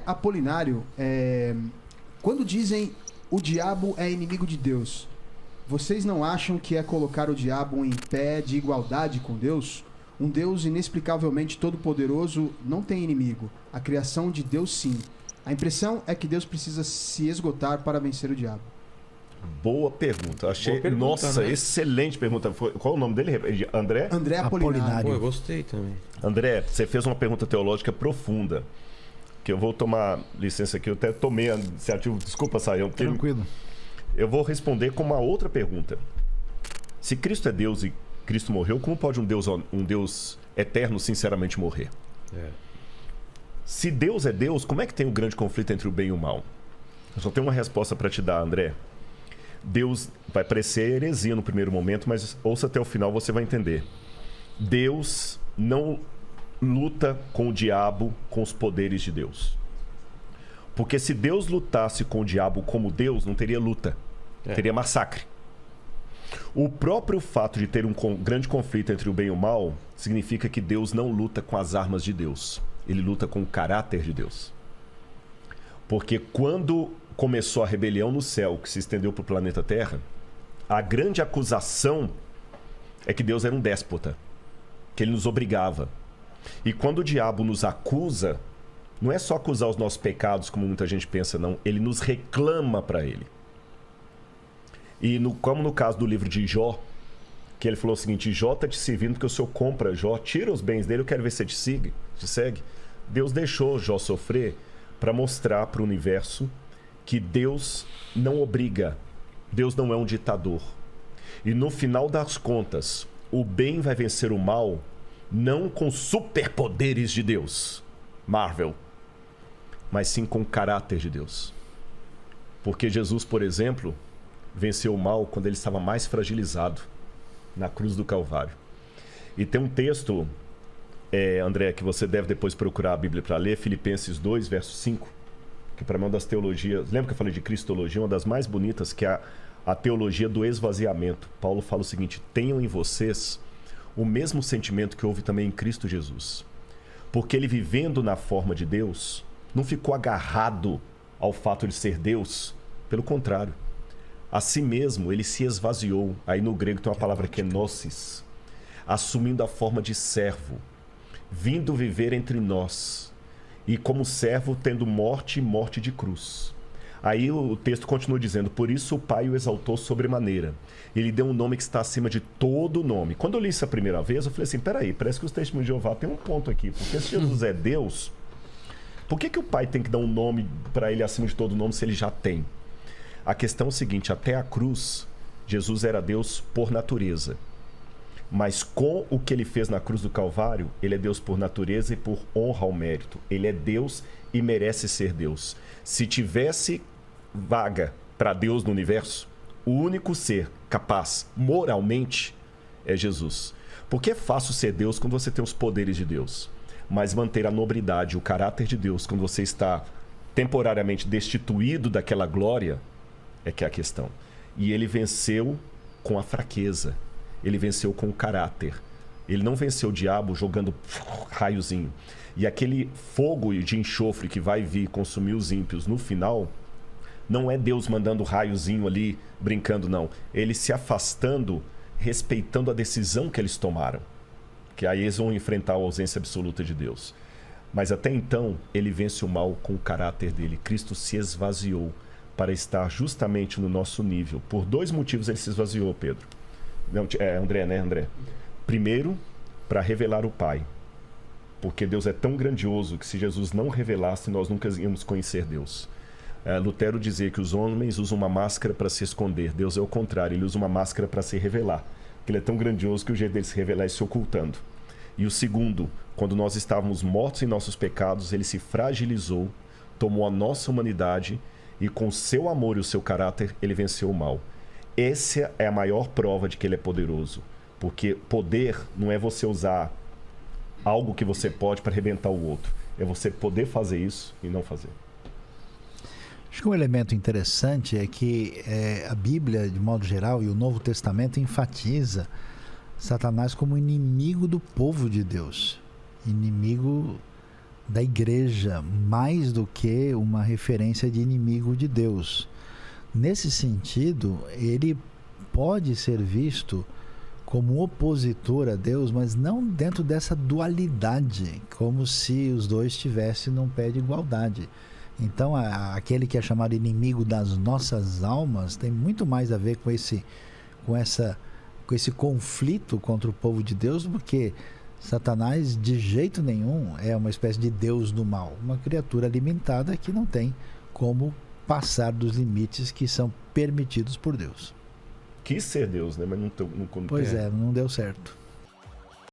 Apolinário, quando dizem o diabo é inimigo de Deus, vocês não acham que é colocar o diabo em pé de igualdade com Deus? Um Deus inexplicavelmente todo-poderoso não tem inimigo. A criação de Deus, sim. A impressão é que Deus precisa se esgotar para vencer o diabo. Boa pergunta. Achei. Boa pergunta, Nossa, né? Excelente pergunta. Qual é o nome dele? André? André Apolinário. Pô, eu gostei também. André, você fez uma pergunta teológica profunda. Que eu vou tomar licença aqui. Eu até tomei a iniciativa. Desculpa, Saião. Tranquilo. Eu vou responder com uma outra pergunta. Se Cristo é Deus e Cristo morreu, como pode um Deus eterno sinceramente morrer? Se Deus é Deus, como é que tem um grande conflito entre o bem e o mal? Eu só tenho uma resposta para te dar, André. Deus vai parecer heresia no primeiro momento, mas ouça até o final, você vai entender. Deus não luta com o diabo com os poderes de Deus. Porque se Deus lutasse com o diabo como Deus, não teria luta. Teria massacre. O próprio fato de ter um grande conflito entre o bem e o mal significa que Deus não luta com as armas de Deus. Ele luta com o caráter de Deus. Porque quando começou a rebelião no céu, que se estendeu para o planeta Terra, a grande acusação é que Deus era um déspota, que ele nos obrigava. E quando o diabo nos acusa, não é só acusar os nossos pecados, como muita gente pensa, não. Ele nos reclama para ele. E como no caso do livro de Jó, que ele falou o seguinte: Jó está te servindo porque o senhor compra Jó, tira os bens dele, eu quero ver se você te segue. Deus deixou Jó sofrer para mostrar para o universo que Deus não obriga, Deus não é um ditador. E no final das contas, o bem vai vencer o mal, não com superpoderes de Deus, Marvel, mas sim com o caráter de Deus. Porque Jesus, por exemplo, venceu o mal quando ele estava mais fragilizado, na cruz do Calvário. E tem um texto, André, que você deve depois procurar a Bíblia para ler, Filipenses 2, verso 5, que para mim é uma das teologias, lembra que eu falei de Cristologia, uma das mais bonitas, que é a teologia do esvaziamento. Paulo fala o seguinte: tenham em vocês o mesmo sentimento que houve também em Cristo Jesus. Porque ele, vivendo na forma de Deus, não ficou agarrado ao fato de ser Deus, pelo contrário. A si mesmo ele se esvaziou. Aí no grego tem uma palavra que é gnosis, assumindo a forma de servo, vindo viver entre nós, e como servo tendo morte e morte de cruz. Aí o texto continua dizendo: por isso o Pai o exaltou sobremaneira. Ele deu um nome que está acima de todo nome. Quando eu li isso a primeira vez, eu falei assim: peraí, parece que os testemunhos de Jeová tem um ponto aqui. Porque se Jesus é Deus, por que o Pai tem que dar um nome para ele acima de todo nome se ele já tem? A questão é o seguinte: até a cruz, Jesus era Deus por natureza. Mas com o que ele fez na cruz do Calvário, ele é Deus por natureza e por honra ao mérito. Ele é Deus e merece ser Deus. Se tivesse vaga para Deus no universo, o único ser capaz moralmente é Jesus. Porque é fácil ser Deus quando você tem os poderes de Deus. Mas manter a nobridade, o caráter de Deus, quando você está temporariamente destituído daquela glória, é que é a questão. E ele venceu com a fraqueza. Ele venceu com o caráter. Ele não venceu o diabo jogando raiozinho. E aquele fogo de enxofre que vai vir consumir os ímpios no final, não é Deus mandando raiozinho ali, brincando, não. Ele se afastando, respeitando a decisão que eles tomaram. Que aí eles vão enfrentar a ausência absoluta de Deus. Mas até então, ele vence o mal com o caráter dele. Cristo se esvaziou para estar justamente no nosso nível. Por dois motivos ele se esvaziou, Pedro. Não, André, né, André? Primeiro, para revelar o Pai. Porque Deus é tão grandioso que se Jesus não revelasse, nós nunca íamos conhecer Deus. Lutero dizia que os homens usam uma máscara para se esconder. Deus é o contrário, ele usa uma máscara para se revelar. Porque ele é tão grandioso que o jeito dele se revelar é se ocultando. E o segundo, quando nós estávamos mortos em nossos pecados, ele se fragilizou, tomou a nossa humanidade e com o seu amor e o seu caráter, ele venceu o mal. Essa é a maior prova de que ele é poderoso. Porque poder não é você usar algo que você pode para arrebentar o outro. É você poder fazer isso e não fazer. Acho que um elemento interessante é que a Bíblia, de modo geral, e o Novo Testamento enfatiza Satanás como inimigo do povo de Deus. Inimigo da igreja, mais do que uma referência de inimigo de Deus. Nesse sentido, ele pode ser visto como opositor a Deus, mas não dentro dessa dualidade, como se os dois estivessem num pé de igualdade. Então, aquele que é chamado inimigo das nossas almas tem muito mais a ver com esse conflito contra o povo de Deus, porque Satanás de jeito nenhum é uma espécie de Deus do mal, uma criatura limitada que não tem como passar dos limites que são permitidos por Deus. Quis ser Deus, né? Mas não Pois é, não deu certo.